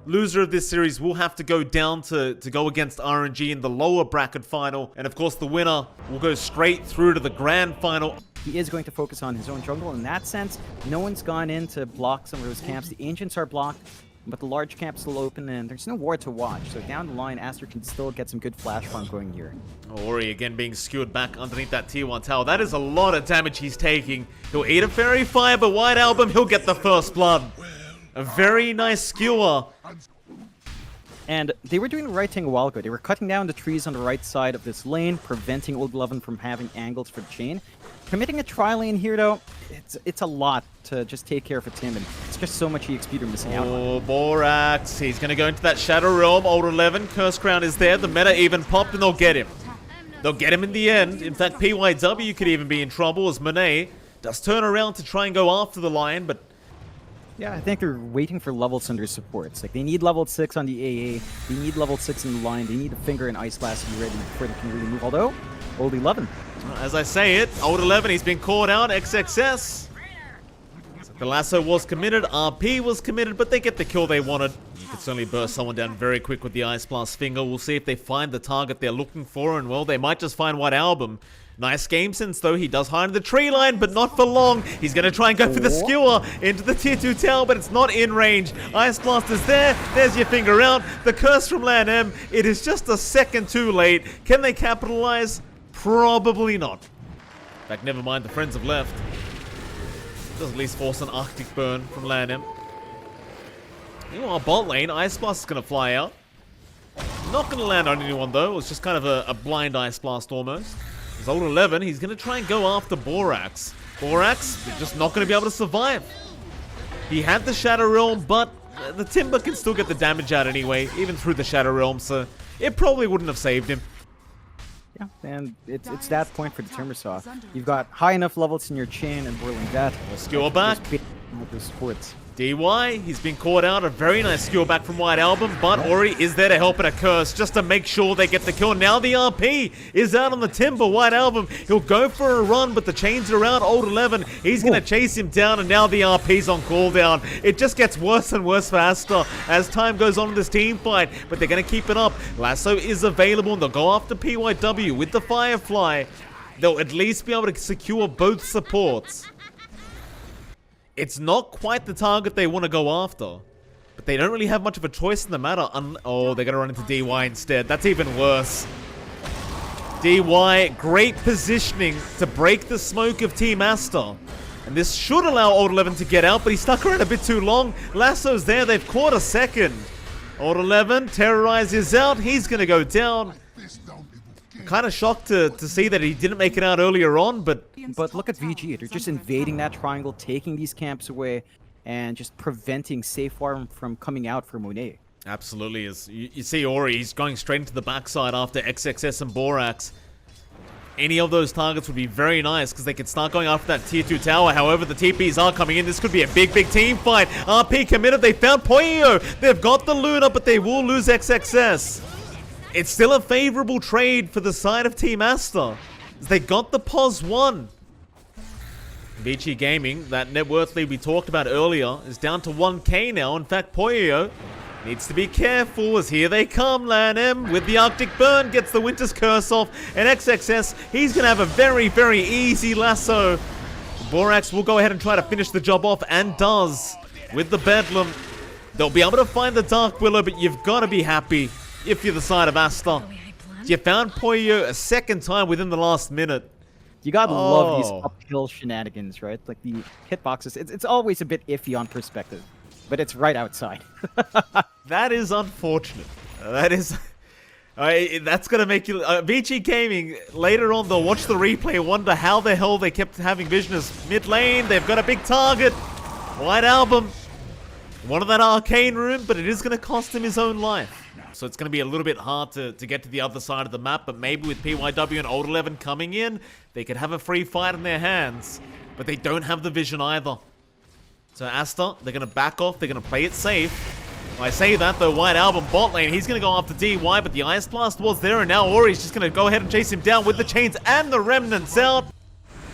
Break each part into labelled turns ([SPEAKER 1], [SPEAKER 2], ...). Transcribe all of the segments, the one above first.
[SPEAKER 1] loser of this series will have to go down to go against RNG in the lower bracket final. And of course, the winner will go straight through to the grand final.
[SPEAKER 2] He is going to focus on his own jungle. In that sense, no one's gone in to block some of those camps. The Ancients are blocked, but the large camp's still open, and there's no ward to watch. So down the line, ASTER can still get some good flash farm going here.
[SPEAKER 1] Ori again being skewered back underneath that tier 1 tower. That is a lot of damage he's taking. He'll eat a Fairy Fire, but White Album, he'll get the first blood. A very nice skewer.
[SPEAKER 2] And they were doing the right thing a while ago. They were cutting down the trees on the right side of this lane, preventing Old 11 from having angles for the chain. Committing a tri-lane here, though, it's a lot to just take care of a Tim, and it's just so much EXP they're missing out on.
[SPEAKER 1] Oh, Borax. He's going to go into that Shadow Realm. Old 11, Curse Crown is there. The meta even popped, and they'll get him. They'll get him in the end. In fact, PYW could even be in trouble as Monet does turn around to try and go after the Lion, but...
[SPEAKER 2] Yeah, I think they're waiting for levels on their supports. Like, they need level 6 on the AA, they need level 6 in the line, they need a Finger and Ice Blast to be ready before they can really move. Although, Old 11.
[SPEAKER 1] As I say it, Old 11, he's been caught out, XXS. The lasso was committed, RP was committed, but they get the kill they wanted. You could certainly burst someone down very quick with the Ice Blast Finger. We'll see if they find the target they're looking for, and well, they might just find White Album. Nice game sense, though. He does hide in the tree line, but not for long. He's going to try and go for the skewer into the tier 2 tower, but it's not in range. Ice Blast is there. There's your finger out. The curse from Lan M. It is just a second too late. Can they capitalize? Probably not. In fact, never mind. The Friends have left. Does at least force an Arctic Burn from Lan M. Meanwhile, bot lane, Ice Blast is going to fly out. Not going to land on anyone, though. It was just kind of a blind Ice Blast almost. It's Old 11, he's going to try and go after Borax. Borax, they're just not going to be able to survive. He had the Shadow Realm, but the Timber can still get the damage out anyway, even through the Shadow Realm, so it probably wouldn't have saved him.
[SPEAKER 2] Yeah, and it's that point for the Timbersaw. You've got high enough levels in your chain and whirling that.
[SPEAKER 1] We'll skewer back. DY, he's been caught out. A very nice skewer back from White Album, but Ori is there to help in a curse just to make sure they get the kill. Now the RP is out on the Timber. White Album, he'll go for a run, but the chains are out. Old 11, he's going to chase him down, and now the RP's on cooldown. It just gets worse and worse for ASTER as time goes on in this team fight, but they're going to keep it up. Lasso is available, and they'll go after PYW with the Firefly. They'll at least be able to secure both supports. It's not quite the target they want to go after, but they don't really have much of a choice in the matter. Oh, they're going to run into DY instead. That's even worse. DY, great positioning to break the smoke of Team ASTER. And this should allow Old 11 to get out, but he stuck around a bit too long. Lasso's there. They've caught a second. Old 11, Terrorize is out. He's going to go down. Kind of shocked to see that he didn't make it out earlier on, but
[SPEAKER 2] look at VG. They're just invading that triangle, taking these camps away, and just preventing safe farm from coming out for Monet.
[SPEAKER 1] Absolutely. As you see Ori, he's going straight into the backside after XXS and Borax. Any of those targets would be very nice because they could start going after that tier 2 tower. However, the TPs are coming in. This could be a big team fight. RP committed. They found Poyo. They've got the Luna, but they will lose XXS. It's still a favorable trade for the side of Team ASTER. They got the POS 1. VICI Gaming, that net worth lead we talked about earlier, is down to 1k now. In fact, Poyo needs to be careful as here they come. Lan M with the Arctic Burn gets the Winter's Curse off. And XXS, he's going to have a very easy lasso. Borax will go ahead and try to finish the job off, and does. With the Bedlam, they'll be able to find the Dark Willow, but you've got to be happy if you're the side of ASTER. You found Poyo a second time within the last minute.
[SPEAKER 2] You gotta love these uphill shenanigans, right? Like the hitboxes. It's always a bit iffy on perspective, but it's right outside.
[SPEAKER 1] That is unfortunate. That is... that's gonna make you... VG Gaming, later on they'll watch the replay, wonder how the hell they kept having vision as mid lane. They've got a big target. White Album. One of that arcane room, but it is gonna cost him his own life. So it's going to be a little bit hard to get to the other side of the map, but maybe with PYW and Old 11 coming in, they could have a free fight in their hands. But they don't have the vision either. So ASTER, they're going to back off, they're going to play it safe. When I say that, though, White Album bot lane, he's going to go after DY, but the Ice Blast was there, and now Ori's just going to go ahead and chase him down with the chains and the remnants out.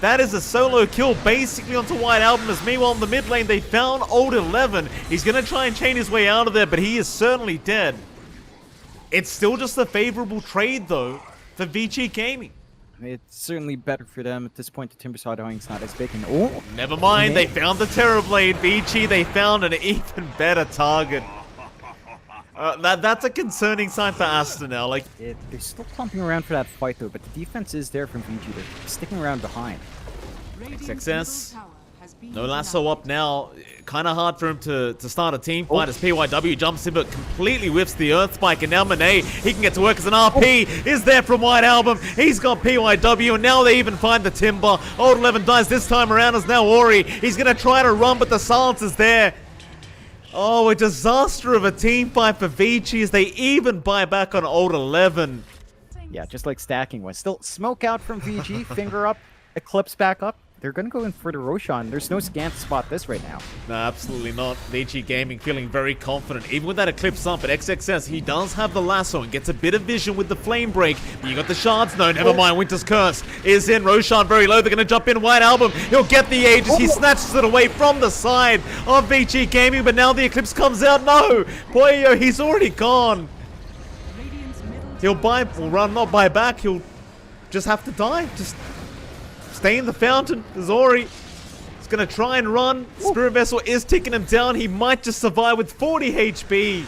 [SPEAKER 1] That is a solo kill basically onto White Album, as meanwhile in the mid lane they found Old 11. He's going to try and chain his way out of there, but he is certainly dead. It's still just a favorable trade though for VICI Gaming.
[SPEAKER 2] It's certainly better for them at this point. The Timbersaw dying's not as big. And oh,
[SPEAKER 1] never mind, they found the Terrorblade. VICI, they found an even better target. That's a concerning sign for ASTER now. Like,
[SPEAKER 2] they're still clumping around for that fight though, but the defense is there from VG. They're sticking around behind.
[SPEAKER 1] XXS, no lasso up now. Kind of hard for him to start a team fight as PYW jumps in, but completely whiffs the Earth Spike. And now Monet, he can get to work as an RP. Is there from White Album. He's got PYW, and now they even find the Timber. Old 11 dies this time around as now Ori. He's going to try to run, but the silence is there. Oh, a disaster of a team fight for VICI as they even buy back on Old 11.
[SPEAKER 2] Yeah, just like stacking was. Still smoke out from VG, finger up, Eclipse back up. They're going to go in for the Roshan. There's no scan to spot this right now.
[SPEAKER 1] No, absolutely not. VICI Gaming feeling very confident. Even with that Eclipse up at XXS, he does have the lasso and gets a bit of vision with the Flame Break. But you got the shards. No, never mind. Winter's Curse is in. Roshan very low. They're going to jump in. White Album. He'll get the Aegis. He snatches it away from the side of VICI Gaming. But now the Eclipse comes out. No! Poyo, he's already gone. He'll buy, will run, not buy back. He'll just have to die. Just stay in the fountain. Zori is going to try and run. Spirit Vessel is ticking him down. He might just survive with 40 HP.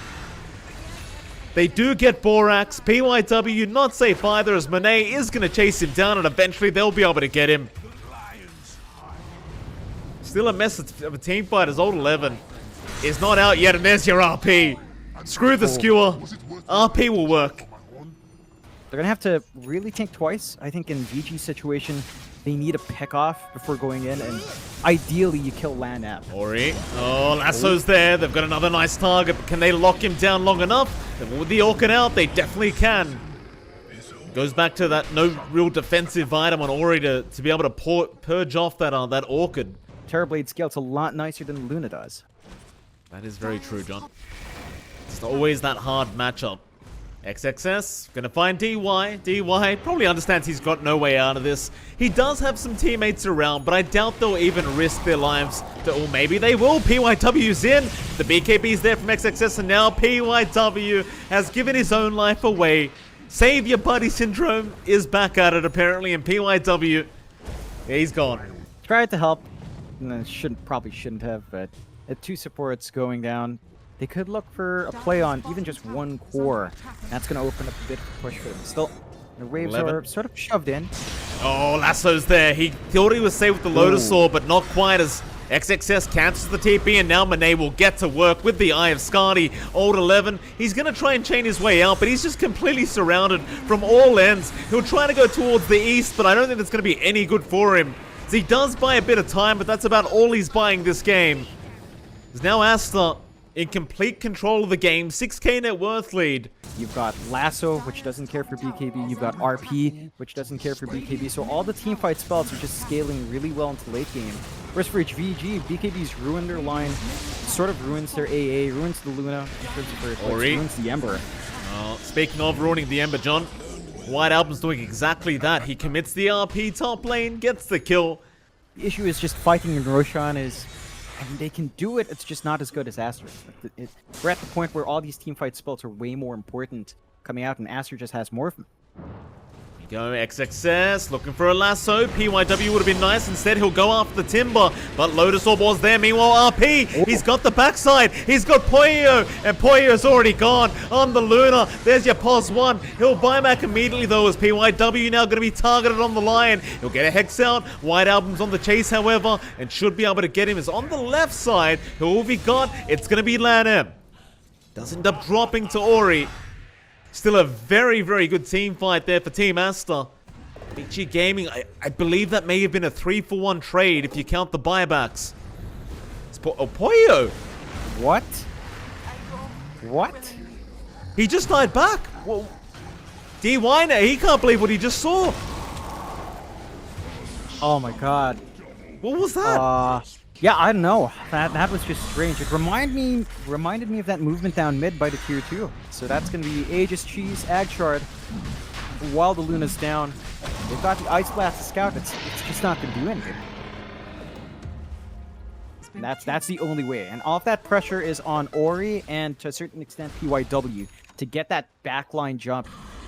[SPEAKER 1] They do get Borax. PYW not safe either, as Monet is going to chase him down, and eventually they'll be able to get him. Still a mess of a team fight as Old 11 is not out yet, and there's your RP. Screw the skewer. RP will work.
[SPEAKER 2] They're going to have to really think twice. I think in VG's situation, they need a pick off before going in, and ideally you kill Lan App.
[SPEAKER 1] Ori. Oh, Lasso's there. They've got another nice target, but can they lock him down long enough? Then with the Orchid out, they definitely can. Goes back to that no real defensive item on Ori to be able to purge off that Orchid.
[SPEAKER 2] Terrorblade scales a lot nicer than Luna does.
[SPEAKER 1] That is very true, John. It's always that hard matchup. XXS, gonna find DY. DY probably understands he's got no way out of this. He does have some teammates around, but I doubt they'll even risk their lives. Or maybe they will. PYW's in. The BKB's there from XXS, and now PYW has given his own life away. Save your buddy syndrome is back at it, apparently, and PYW, yeah, he's gone.
[SPEAKER 2] Tried to help. Probably shouldn't have, but two supports going down. They could look for a play on even just one core. That's going to open up a bit of a push for them. Still, the waves
[SPEAKER 1] 11.
[SPEAKER 2] are sort of shoved in.
[SPEAKER 1] Oh, Lasso's there. He thought he was safe with the Lotus Sword, but not quite, as XXS cancels the TP, and now Monet will get to work with the Eye of Skadi. Old 11, he's going to try and chain his way out, but he's just completely surrounded from all ends. He'll try to go towards the east, but I don't think that's going to be any good for him. So he does buy a bit of time, but that's about all he's buying this game. There's now ASTER in complete control of the game, 6k net worth lead.
[SPEAKER 2] You've got Lasso, which doesn't care for BKB. You've got RP, which doesn't care for BKB. So all the teamfight spells are just scaling really well into late game. Whereas for VG, BKB's ruined their line, sort of ruins their AA, ruins the Luna, ruins the Ember.
[SPEAKER 1] Speaking of ruining the Ember, John, White Album's doing exactly that. He commits the RP top lane, gets the kill.
[SPEAKER 2] The issue is just fighting in Roshan is, I mean, they can do it, it's just not as good as ASTER. We're at the point where all these teamfight spells are way more important coming out, and ASTER just has more of them.
[SPEAKER 1] Here we go, XXS, looking for a lasso. PYW would have been nice. Instead, he'll go after the Timber, but Lotus Orb was there. Meanwhile, RP, he's got the backside. He's got Poyo, and Poyo's already gone on the Luna. There's your pos 1. He'll buy back immediately, though, as PYW now going to be targeted on the Lion. He'll get a Hex out. White Album's on the chase, however, and should be able to get him. Is on the left side. Who have we got? It's going to be Lan M. Does end up dropping to Ori. Still a very, very good team fight there for Team ASTER. VICI Gaming, I believe that may have been a 3-for-1 trade if you count the buybacks. It's Poyo!
[SPEAKER 2] What? What?
[SPEAKER 1] He just died back! Well, D-Winer, he can't believe what he just saw!
[SPEAKER 2] Oh my god.
[SPEAKER 1] What was that?
[SPEAKER 2] Yeah, I don't know. That was just strange. It reminded me of that movement down mid by the tier 2. So that's going to be Aegis Cheese, Ag Shard, while the Luna's down. They've got the Ice Blast to scout. It's just not going to do anything. And that's the only way. And all of that pressure is on Ori and to a certain extent PYW to get that backline jump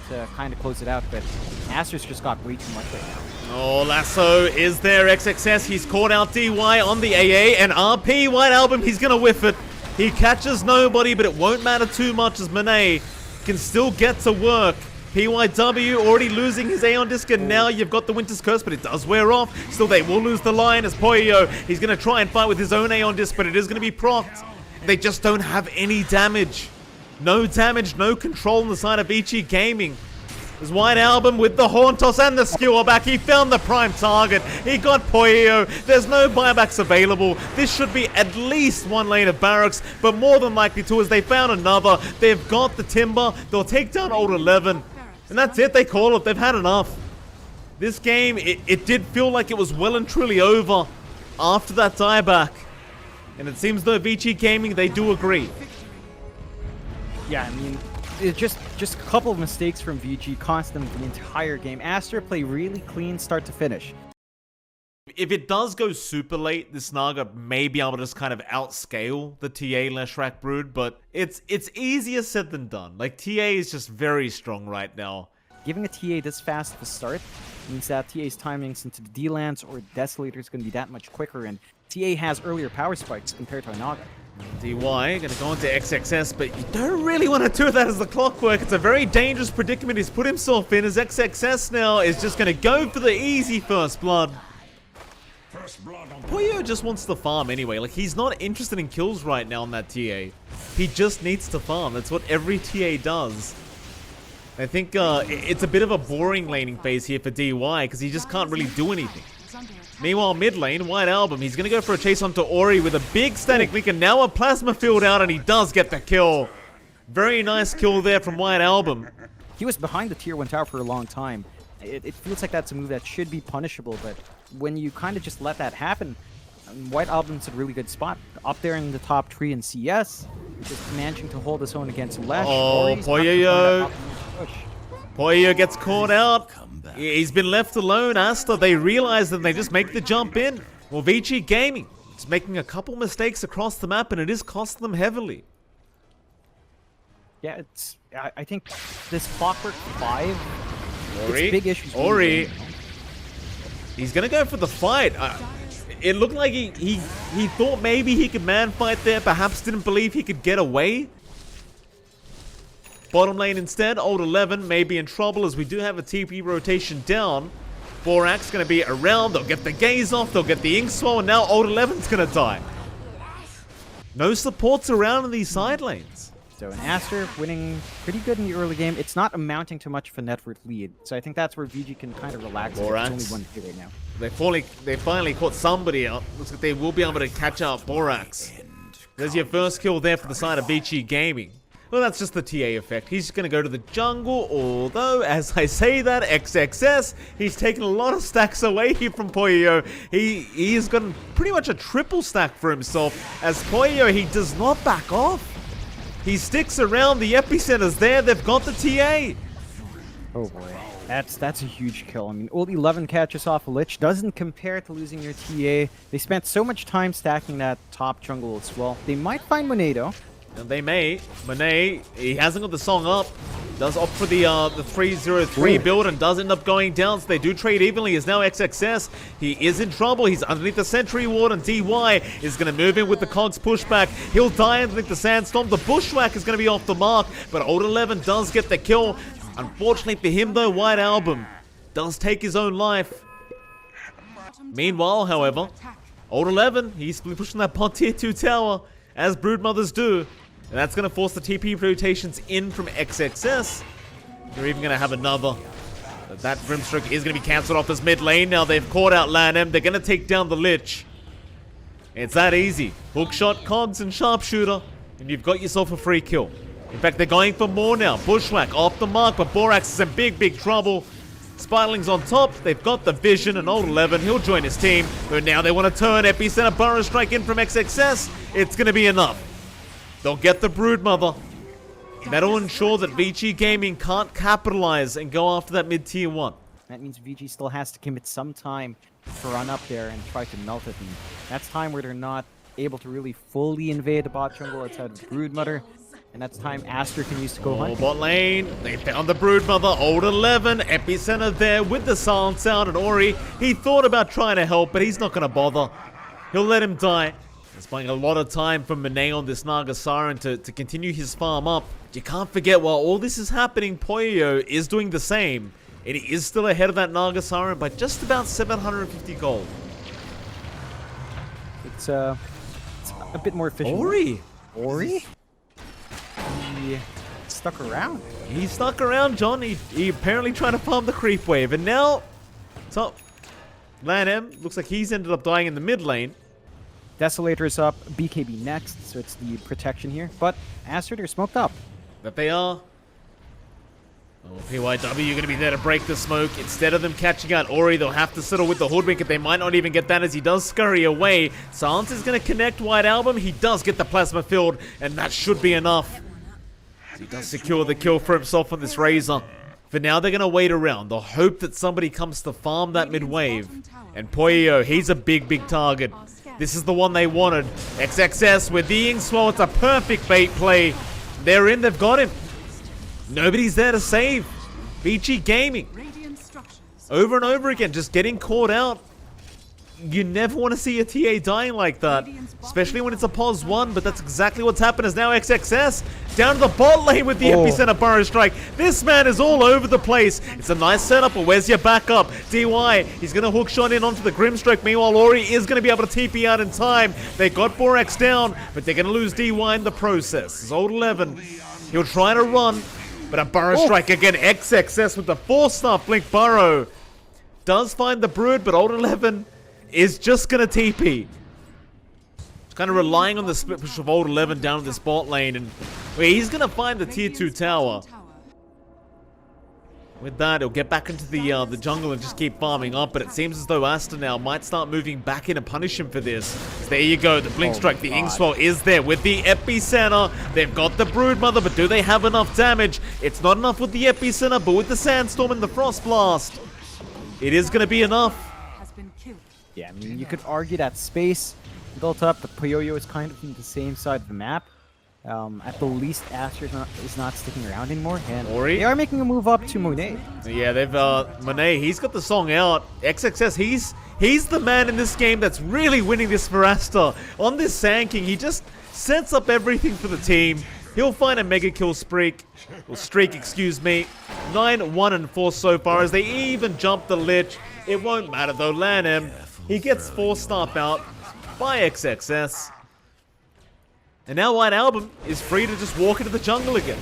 [SPEAKER 2] to kind of close it out. But Aster's just got way too much right now.
[SPEAKER 1] Oh, Lasso is there. XXS, he's caught out DY on the AA, and RP, White Album, he's going to whiff it. He catches nobody, but it won't matter too much as Monet can still get to work. PYW already losing his Aeon Disc, and now you've got the Winter's Curse, but it does wear off. Still, they will lose the line as Poyo, he's going to try and fight with his own Aeon Disc, but it is going to be procced. They just don't have any damage. No damage, no control on the side of VICI Gaming. There's White Album with the Horn Toss and the Skewer back. He found the prime target. He got Poyo. There's no buybacks available. This should be at least one lane of barracks, but more than likely two as they found another. They've got the Timber. They'll take down Old 11. And that's it. They call it. They've had enough. This game, it did feel like it was well and truly over after that dieback. And it seems though VICI Gaming, they do agree.
[SPEAKER 2] Yeah, I mean, it's just a couple of mistakes from VG cost them the entire game. Aster play really clean start to finish.
[SPEAKER 1] If it does go super late, this Naga may be able to just kind of outscale the TA Leshrac Brood, but it's easier said than done. Like, TA is just very strong right now.
[SPEAKER 2] Giving a TA this fast of a start means that TA's timings into the D-Lance or Desolator is going to be that much quicker, and TA has earlier power spikes compared to a Naga.
[SPEAKER 1] DY gonna go into XXS, but you don't really want to do that as the clockwork. It's a very dangerous predicament he's put himself in, as XXS now is just gonna go for the easy first blood. Poyo just wants to farm anyway. Like, he's not interested in kills right now on that TA. He just needs to farm. That's what every TA does. I think it's a bit of a boring laning phase here for DY because he just can't really do anything. Meanwhile, mid lane, White Album, he's going to go for a chase onto Ori with a big static link and now a plasma field out, and he does get the kill. Very nice kill there from White Album.
[SPEAKER 2] He was behind the tier 1 tower for a long time. It feels like that's a move that should be punishable, but when you kind of just let that happen, White Album's a really good spot. Up there in the top 3 in CS, just managing to hold his own against Lesh.
[SPEAKER 1] Oh, Poyo. Poyo gets caught out. He's been left alone. Aster, they realize that they just make the jump in. Well, VICI Gaming is making a couple mistakes across the map, and it is costing them heavily.
[SPEAKER 2] Yeah, I think this Clockwork 5,
[SPEAKER 1] Ori,
[SPEAKER 2] it's big issues.
[SPEAKER 1] Ori, he's gonna go for the fight. It looked like he thought maybe he could man fight there. Perhaps didn't believe he could get away. Bottom lane instead, Old 11 may be in trouble as we do have a TP rotation down. Borak's going to be around, they'll get the gaze off, they'll get the ink swell, and now Old 11's going to die. No supports around in these side lanes.
[SPEAKER 2] So an Aster winning pretty good in the early game. It's not amounting to much of a net worth lead. So I think that's where VG can kind of relax. There's only one hit right now.
[SPEAKER 1] They finally caught somebody out. Looks like they will be able to catch up Borax. There's your first kill there for the side of VICI Gaming. Well, that's just the TA effect. He's going to go to the jungle, although, as I say that, XXS, he's taken a lot of stacks away here from Poyo. He has gotten pretty much a triple stack for himself, as Poyo, he does not back off. He sticks around, the epicenter's there, they've got the TA.
[SPEAKER 2] Oh boy, that's a huge kill. I mean, Old 11 catches off a Lich, doesn't compare to losing your TA. They spent so much time stacking that top jungle as well. They might find Monet though.
[SPEAKER 1] And they may. Monet, he hasn't got the song up. Does opt for the 303 build and does end up going down. So they do trade evenly. Is now XXS. He is in trouble. He's underneath the Sentry Ward, and DY is going to move in with the Cogs pushback. He'll die underneath the Sandstorm. The Bushwhack is going to be off the mark, but Old 11 does get the kill. Unfortunately for him though, White Album does take his own life. Meanwhile, however, Old 11, he's pushing that pot tier 2 tower, as Broodmothers do. And that's going to force the TP rotations in from XXS. They're even going to have another. But that Grimstroke is going to be cancelled off as mid lane. Now they've caught out LANM. They're going to take down the Lich. It's that easy. Hookshot, Cogs, and Sharpshooter. And you've got yourself a free kill. In fact, they're going for more now. Bushwhack off the mark, but Borax is in big trouble. Spiderling's on top. They've got the vision, and Old 11, he'll join his team. But now they want to turn Epicenter Burrow Strike in from XXS. It's going to be enough. They'll get the Broodmother. That'll ensure that VICI Gaming can't capitalize and go after that mid-tier 1.
[SPEAKER 2] That means VG still has to commit some time to run up there and try to melt it. And that's time where they're not able to really fully invade the bot jungle outside of Broodmother. And that's time ASTER can use to go hunt.
[SPEAKER 1] Bot lane, they found the Broodmother, Old 11, Epicenter there with the silent sound, and Ori, he thought about trying to help, but he's not going to bother. He'll let him die. He's buying a lot of time from Monet on this Naga Siren to continue his farm up. You can't forget, while all this is happening, Poyo is doing the same. And he is still ahead of that Naga Siren by just about 750 gold.
[SPEAKER 2] It's a bit more efficient.
[SPEAKER 1] Ori?
[SPEAKER 2] He stuck around.
[SPEAKER 1] He stuck around, John. He apparently trying to farm the creep wave. And now, top Lan M looks like he's ended up dying in the mid lane.
[SPEAKER 2] Desolator is up, BKB next, so it's the protection here. But ASTER, they're smoked up.
[SPEAKER 1] That they are. Oh, PYW, you're going to be there to break the smoke. Instead of them catching out Ori, they'll have to settle with the Hoodwink, and they might not even get that as he does scurry away. Silence is going to connect White Album. He does get the plasma field, and that should be enough. He does secure the kill for himself on this Razor. For now, they're going to wait around. They'll hope that somebody comes to farm that mid wave. And Poyo, he's a big target. This is the one they wanted. XXS with the Inkswell. It's a perfect bait play. They're in. They've got him. Nobody's there to save. VICI Gaming. Over and over again, just getting caught out. You never want to see a TA dying like that. Especially when it's a pos 1, but that's exactly what's happened as now XXS down to the bot lane with the Epicenter Burrow Strike. This man is all over the place. It's a nice setup, but where's your backup? DY, he's going to hook shot in onto the Grimstroke. Meanwhile, Ori is going to be able to TP out in time. They got Borax down, but they're going to lose DY in the process. It's Old 11. He'll try to run, but a Burrow Strike again. XXS with the 4-star Blink Burrow. Does find the Brood, but Old 11 is just going to TP. Kind of relying on the split push of Old 11 down to this bot lane, and he's going to find the tier 2 tower. With that, he'll get back into the jungle and just keep farming up, but it seems as though ASTER now might start moving back in and punish him for this. So there you go, the Blink Strike, the Inkswell is there with the Epicenter. They've got the Broodmother, but do they have enough damage? It's not enough with the Epicenter, but with the Sandstorm and the Frost Blast, it is going to be enough.
[SPEAKER 2] Yeah, I mean, you could argue that space built up, the Poyo is kind of in the same side of the map. At the least, ASTER is not sticking around anymore, and
[SPEAKER 1] Ori?
[SPEAKER 2] they are making a move up to Monet.
[SPEAKER 1] Yeah, they've, Monet, he's got the song out. XXS, he's the man in this game that's really winning this for ASTER. On this Sand King, he just sets up everything for the team. He'll find a mega kill streak, 9, 1, and 4 so far, as they even jump the Lich. It won't matter though, Lan M, he gets 4-star out by XXS. And now White Album is free to just walk into the jungle again.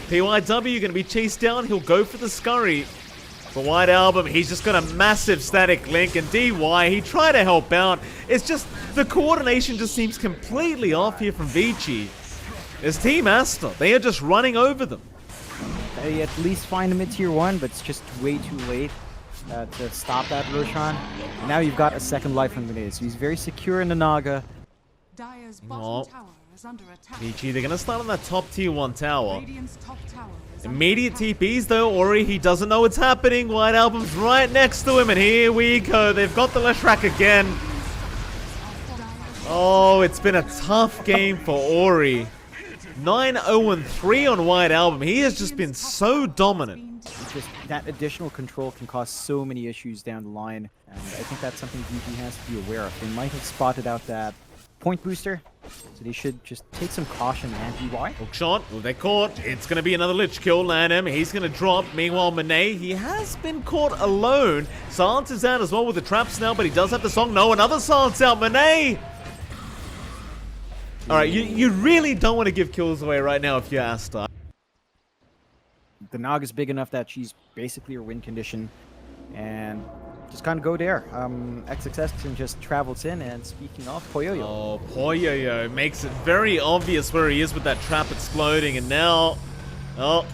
[SPEAKER 1] PYW going to be chased down. He'll go for the scurry. For White Album, he's just got a massive static link. And DY, he tried to help out. It's just, the coordination just seems completely off here from VICI. It's Team ASTER. They are just running over them.
[SPEAKER 2] They at least find him at tier 1, but it's just way too late to stop that Roshan. Now you've got a second life on Monet, so he's very secure in the Naga.
[SPEAKER 1] VICI, they're going to start on that top tier 1 tower. Immediate TPs though. Ori, he doesn't know what's happening. White Album's right next to him, and here we go. They've got the Leshrac again. Oh, it's been a tough game for Ori. 9-0-3 on White Album. He has just been so dominant.
[SPEAKER 2] Just that additional control can cause so many issues down the line, and I think that's something VG has to be aware of. They might have spotted out that point booster, so they should just take some caution, man. DY.
[SPEAKER 1] Hook shot. Well, they're caught. It's going to be another Lich kill. Lan M, he's going to drop. Meanwhile, Monet, he has been caught alone. Silence is out as well with the traps now, but he does have the song. No, another Silence out. Monet! Alright, you really don't want to give kills away right now if you're ASTER.
[SPEAKER 2] The Nog is big enough that she's basically her win condition, and just kind of go there. XXS can just travels in, and speaking of Poyo.
[SPEAKER 1] Oh, Poyo makes it very obvious where he is with that trap exploding, and now, oh,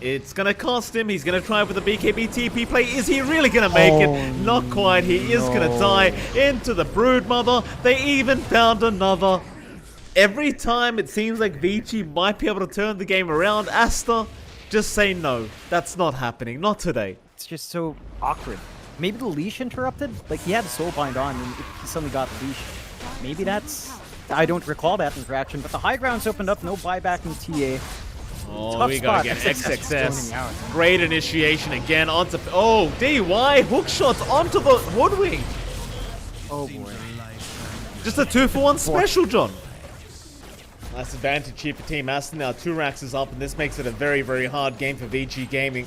[SPEAKER 1] it's going to cost him. He's going to try with the BKB TP play. Is he really going to make it? Not quite. He is going to die into the Broodmother. They even found another. Every time it seems like VICI might be able to turn the game around, ASTER, just say no. That's not happening. Not today.
[SPEAKER 2] it's just so awkward. Maybe the leash interrupted? Like, he had the soulbind on, and he suddenly got the leash. Maybe that's... I don't recall that interaction, but the high ground's opened up, no buyback in TA.
[SPEAKER 1] Oh,
[SPEAKER 2] Tough
[SPEAKER 1] we gotta
[SPEAKER 2] spot.
[SPEAKER 1] get
[SPEAKER 2] XXS
[SPEAKER 1] XXS.
[SPEAKER 2] zoning out.
[SPEAKER 1] Great initiation again onto... Oh, DY, hook shots onto the hoodwink.
[SPEAKER 2] Oh boy.
[SPEAKER 1] Just a 2-for-1 special, John. Nice advantage here for Team Aston. Now 2 racks is up, and this makes it a very, very hard game for VICI Gaming.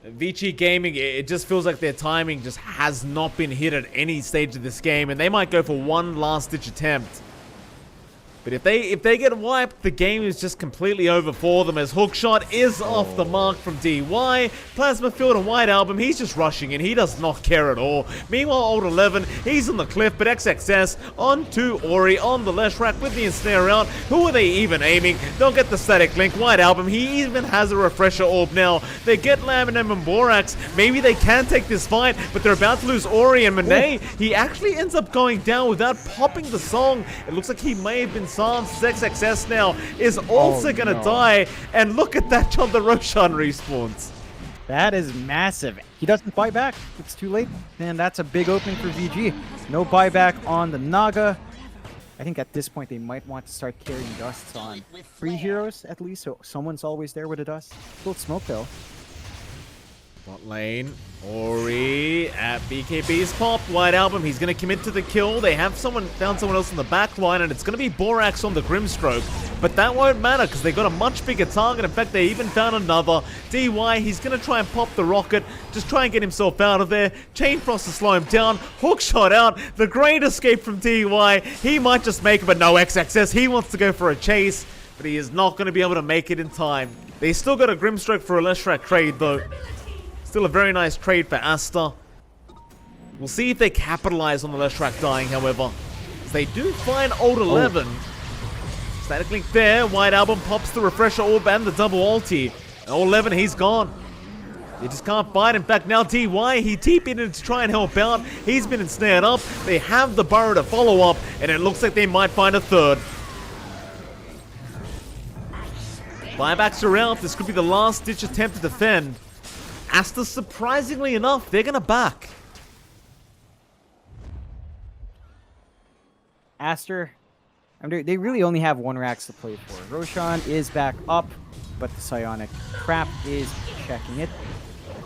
[SPEAKER 1] VICI Gaming, it just feels like their timing just has not been hit at any stage of this game, and they might go for one last-ditch attempt. But if they get wiped, the game is just completely over for them, as Hookshot is off the mark from DY. Plasma Field and White Album, he's just rushing in. He does not care at all. Meanwhile, Old 11, he's on the cliff, but XXS onto Ori on the left rack with the ensnare out. Who are they even aiming? They'll get the static link. White Album, he even has a refresher orb now. They get Laminem and Borax. Maybe they can take this fight, but they're about to lose Ori and Monet. He actually ends up going down without popping the song. It looks like he may have been Sans XXS now is also gonna die, and look at that, John, the Roshan respawns.
[SPEAKER 2] That is massive. He doesn't buy back. It's too late, and that's a big opening for VG. No buyback on the Naga. I think at this point they might want to start carrying dusts on 3 heroes at least, so someone's always there with a dust. Still smoke though.
[SPEAKER 1] Bot lane, Ori at BKB's pop. White Album, he's going to commit to the kill. They have found someone else in the back line, and it's going to be Borax on the Grimstroke. But that won't matter, because they got a much bigger target. In fact, they even found another. DY, he's going to try and pop the rocket, just try and get himself out of there. Chain Frost to slow him down. Hookshot out. The great escape from DY. He might just make it, but no XXS. He wants to go for a chase, but he is not going to be able to make it in time. They still got a Grimstroke for a Leshrac trade, though. Still a very nice trade for ASTER. We'll see if they capitalize on the Leshrac dying, however. As they do find Old 11. Static link there. White Album pops the refresher orb and the double ulti. Old 11, he's gone. They just can't fight. In fact, now DY, he TP'd in to try and help out. He's been ensnared up. They have the burrow to follow up, and it looks like they might find a third. Buybacks are out. This could be the last ditch attempt to defend. ASTER, surprisingly enough, they're going to back. ASTER,
[SPEAKER 2] they really only have 1 racks to play for. Roshan is back up, but the Psionic Trap is checking it.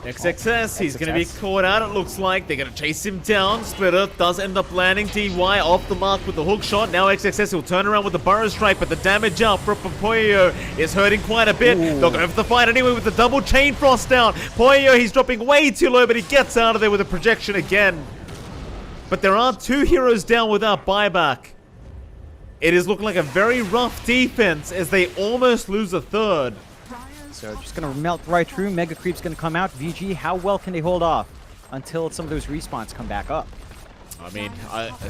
[SPEAKER 1] XXS, he's going to be caught out, it looks like. They're going to chase him down. Split Earth does end up landing. DY off the mark with the hook shot. Now XXS will turn around with the Burrow Strike, but the damage out for Poyo is hurting quite a bit.
[SPEAKER 2] Ooh.
[SPEAKER 1] They'll go for the fight anyway with the double Chain Frost down. Poyo, he's dropping way too low, but he gets out of there with a projection again. But there are 2 heroes down without buyback. It is looking like a very rough defense as they almost lose a third.
[SPEAKER 2] So just gonna melt right through. Mega Creep's gonna come out. VG, how well can they hold off until some of those respawns come back up?
[SPEAKER 1] I mean,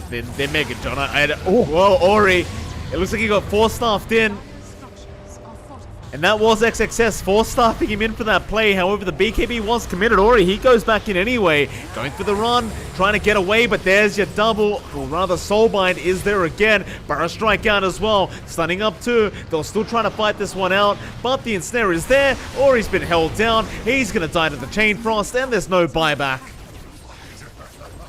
[SPEAKER 1] they're mega, John. Whoa, Ori. It looks like he got 4-staffed in. And that was XXS 4-staffing him in for that play. However, the BKB was committed. Ori, he goes back in anyway. Going for the run, trying to get away, but there's your double, or rather Soulbind is there again. Burrow Strike out as well. Stunning up too. They're still trying to fight this one out, but the ensnare is there. Ori's been held down. He's going to die to the Chain Frost, and there's no buyback.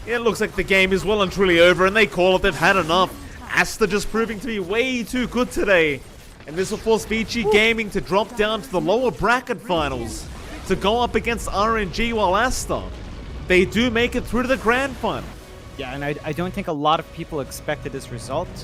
[SPEAKER 1] It looks like the game is well and truly over, and they call it. They've had enough. ASTER just proving to be way too good today. And this will force VICI Gaming to drop down to the lower bracket finals to go up against RNG, while ASTER, they do make it through to the grand final.
[SPEAKER 2] Yeah, and I don't think a lot of people expected this result.